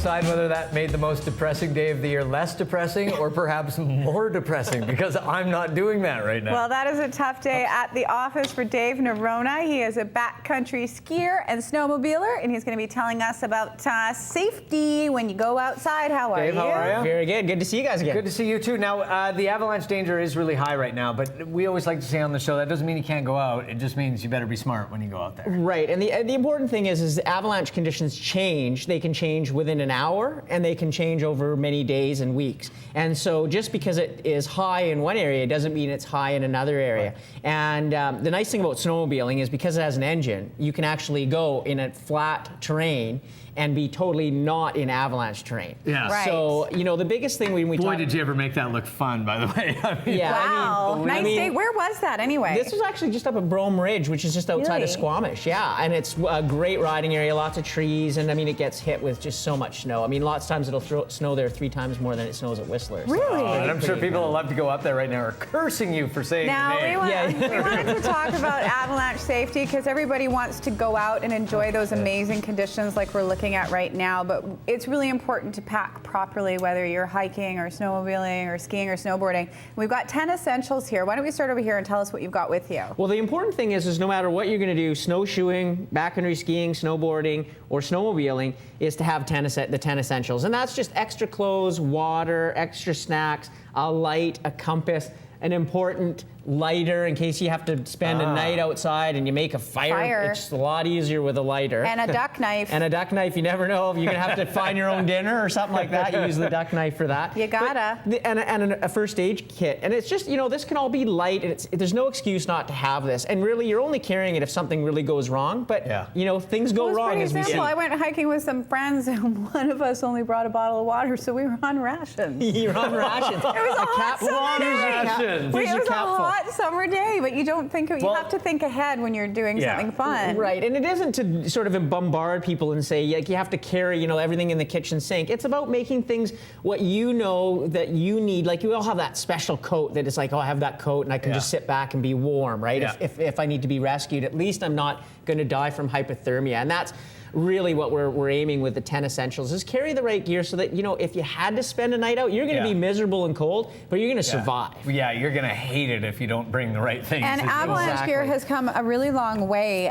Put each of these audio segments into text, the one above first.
decide whether that made the most depressing day of the year less depressing or perhaps more depressing, because I'm not doing that right now. Well, that is a tough day at the office for Dave Norona. He is a backcountry skier and snowmobiler, and he's going to be telling us about safety when you go outside. How are Dave, you? how are you? Very good. Good to see you guys again. Good to see you too. Now, the avalanche danger is really high right now, but we always like to say on the show that doesn't mean you can't go out. It just means you better be smart when you go out there. Right, and the important thing is the avalanche conditions change. They can change within an hour, and they can change over many days and weeks. And so just because it is high in one area doesn't mean it's high in another area. Right. And the nice thing about snowmobiling is because it has an engine, you can actually go in a flat terrain and be totally not in avalanche terrain. Yeah. Right. So, you know, the biggest thing when we Boy, talk... did you ever make that look fun, by the way. I mean, Yeah, Wow. Nice day. Where was that anyway? This was actually just up at Brome Ridge, which is just outside of Really? Squamish. Yeah, and it's a great riding area, lots of trees, and I mean, it gets hit with just so much snow. I mean, lots of times it'll snow there 3 times more than it snows at Whistler. So Really? and I'm sure people that love to go up there right now are cursing you for saying Now, the name. we wanted to talk about avalanche safety because everybody wants to go out and enjoy those amazing conditions like we're looking at right now, but it's really important to pack properly, whether you're hiking or snowmobiling or skiing or snowboarding. We've got 10 essentials here. Why don't we start over here and tell us what you've got with you? Well, the important thing is no matter what you're going to do, snowshoeing, backcountry skiing, snowboarding, or snowmobiling, is to have the 10 essentials. And that's just extra clothes, water, extra snacks, a light, a compass, an important lighter in case you have to spend a night outside and you make a fire. It's a lot easier with a lighter. And a duck knife. And a duck knife. You never know if you're going to have to find your own dinner or something like that. You use the duck knife for that. You gotta. And a first aid kit. And it's just, you know, this can all be light, and there's no excuse not to have this. And really, you're only carrying it if something really goes wrong. But, you know, things go wrong as we see. I went hiking with some friends, and one of us only brought a bottle of water, so we were on rations. You're on rations. It was a hot summer day. Wait, it was a hot summer day, but you don't think you have to think ahead when you're doing something fun. Right, and it isn't to sort of bombard people and say like you have to carry, you know, everything in the kitchen sink. It's about making things what you know that you need. Like you all have that special coat that is like, oh, I have that coat and I can just sit back and be warm, right? Yeah. If I need to be rescued, at least I'm not going to die from hypothermia, and that's really what we're aiming with the 10 essentials is carry the right gear so that, you know, if you had to spend a night out, you're going to be miserable and cold, but you're going to survive. Yeah, you're going to hate it if you don't bring the right things. And avalanche gear has come a really long way.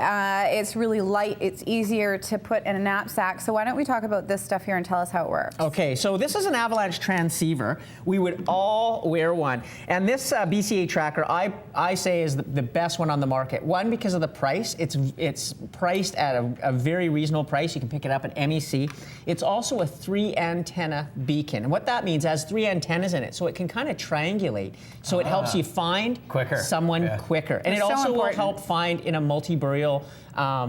It's really light. It's easier to put in a knapsack. So why don't we talk about this stuff here and tell us how it works? Okay, so this is an avalanche transceiver. We would all wear one. And this BCA tracker, I say is the best one on the market. One, because of the price. It's priced at a very reasonable price. You can pick it up at MEC. It's also a 3-antenna beacon. And what that means, it has 3 antennas in it, so it can kind of triangulate. So it helps you find someone quicker. And it also will help find in a multi-burial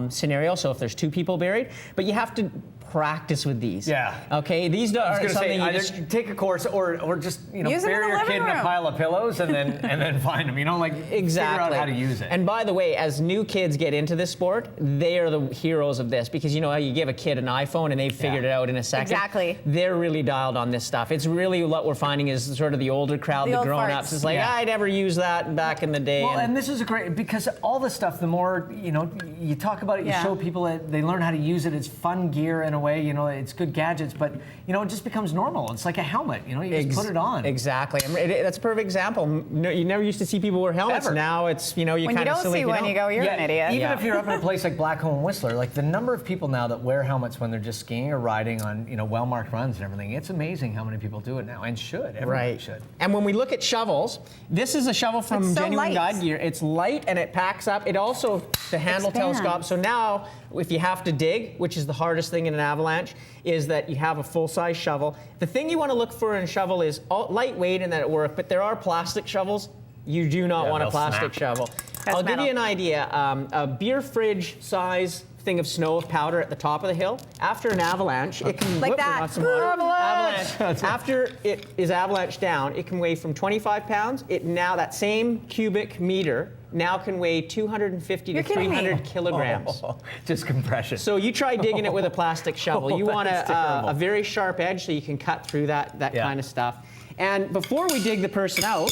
scenario, so if there's 2 people buried. But you have to practice with these. Yeah. Okay, these are something you just take a course or just, you know, bury your kid in a pile of pillows and then find them. You know, like figure out how to use it. And by the way, as new kids get into this sport, they are the heroes of this because you know how you give a kid an iPhone and they've figured it out in a second. Exactly. They're really dialed on this stuff. It's really what we're finding is sort of the older crowd, the grown-ups. It's like, I never used that back in the day. Well, and this is a great, because all this stuff, the more, you know, you talk about it, you show people that they learn how to use it. It's fun gear in a way, you know, it's good gadgets, but, you know, it just becomes normal. It's like a helmet, you know, you just put it on. Exactly. I mean, that's a perfect example. No, you never used to see people wear helmets. Ever. Now it's, you know, you kind of silly. When you don't see one, you go, you're an idiot. Even if you're up in a place like Blackcomb and Whistler, like the number of people now that wear helmets when they're just skiing or riding on, you know, well-marked runs and everything, it's amazing how many people do it now, and should. Everybody should. And when we look at shovels, this is a shovel from Genuine Guide Gear. It's light and it packs up. It also, the handle telescope. So now, if you have to dig, which is the hardest thing in an avalanche, is that you have a full-size shovel. The thing you want to look for in a shovel is lightweight and that it works, but there are plastic shovels. You do not want a plastic shovel. I'll give you an idea. A beer fridge size thing of snow of powder at the top of the hill. After an avalanche, it can like that. Avalanche. After it is avalanche down, it can weigh from 25 pounds. Now that same cubic meter now can weigh 250 to 300 kilograms. Just compression. So you try digging it with a plastic shovel. You want a very sharp edge so you can cut through that kind of stuff. And before we dig the person out,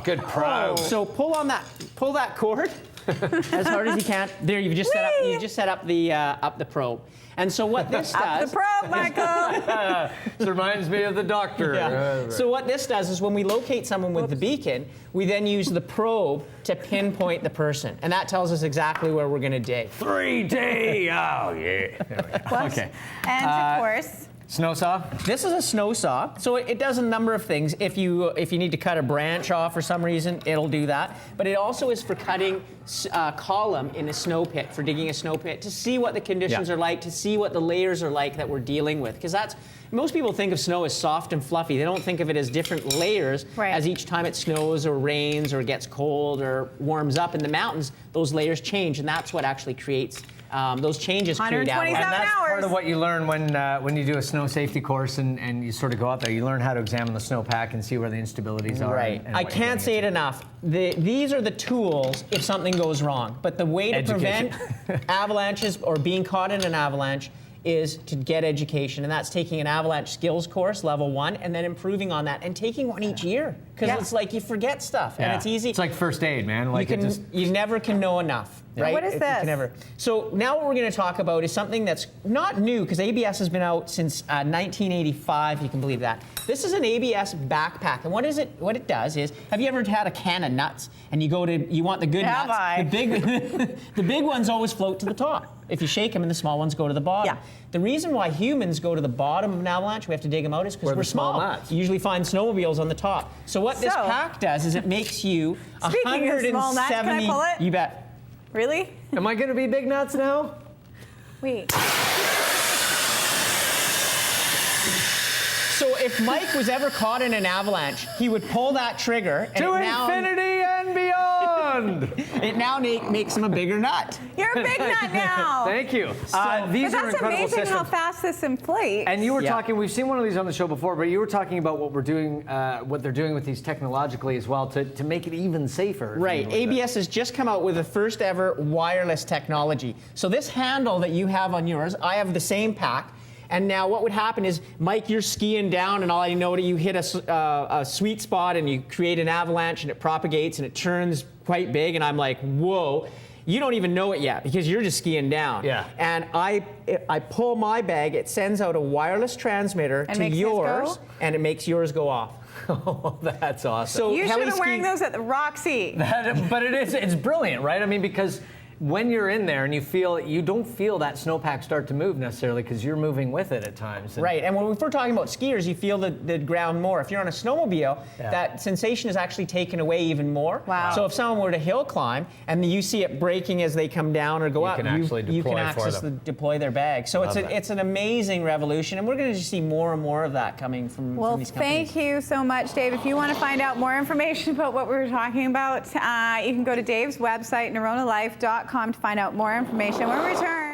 good pro. So pull that cord. as hard as you can. There, you just set up the probe. And so what this does... Up the probe, Michael! This reminds me of the doctor. Yeah. So what this does is when we locate someone with the beacon, we then use the probe to pinpoint the person. And that tells us exactly where we're going to dig. 3D! Oh, yeah. Okay. And of course... Snow saw? This is a snow saw, so it does a number of things. If you need to cut a branch off for some reason, it'll do that. But it also is for cutting column in a snow pit, for digging a snow pit, to see what the conditions are like, to see what the layers are like that we're dealing with. Because most people think of snow as soft and fluffy. They don't think of it as different layers as each time it snows or rains or gets cold or warms up. In the mountains, those layers change, and that's what actually creates those changes create avalanche. And that's part of what you learn when you do a snow safety course and you sort of go out there. You learn how to examine the snowpack and see where the instabilities are. Right. I can't say it enough. These are the tools if something goes wrong. But the way to prevent avalanches or being caught in an avalanche is to get education, and that's taking an avalanche skills course, level 1, and then improving on that, and taking one each year, because it's like you forget stuff, and it's easy. It's like first aid, man. Like you never can know enough, right? What is this? So now what we're going to talk about is something that's not new, because ABS has been out since 1985. You can believe that. This is an ABS backpack, and what it does is, have you ever had a can of nuts, and you want the good nuts? The big ones always float to the top. If you shake them, and the small ones go to the bottom. Yeah. The reason why humans go to the bottom of an avalanche, we have to dig them out, is because we're small. You usually find snowmobiles on the top. So what this pack does is it makes you 170. Small nuts, can I pull it? You bet. Really? Am I going to be big nuts now? Wait. So if Mike was ever caught in an avalanche, he would pull that trigger. And to infinity and beyond! It now makes him a bigger nut. You're a big nut now. Thank you. These but are that's incredible amazing systems. how fast this inflates. And you were talking, we've seen one of these on the show before, but you were talking about what we're doing, what they're doing with these technologically as well to make it even safer. Right. ABS has just come out with the first ever wireless technology. So this handle that you have on yours, I have the same pack. And now what would happen is, Mike, you're skiing down, and all I know, you hit a sweet spot, and you create an avalanche, and it propagates, and it turns quite big, and I'm like, whoa. You don't even know it yet, because you're just skiing down. Yeah. And I pull my bag, it sends out a wireless transmitter to yours, and it makes yours go off. Oh, that's awesome. So you should have been wearing those at the Roxy. But it's brilliant, right? I mean, because when you're in there and you don't feel that snowpack start to move necessarily, because you're moving with it at times. Right, and when we're talking about skiers, you feel the ground more. If you're on a snowmobile, that sensation is actually taken away even more. Wow. So if someone were to hill climb and you see it breaking as they come down or go up, you can deploy their bag. So it's an amazing revolution, and we're going to see more and more of that coming from these companies. Well, thank you so much, Dave. If you want to find out more information about what we were talking about, you can go to Dave's website, noronalife.com, to find out more information. When we return.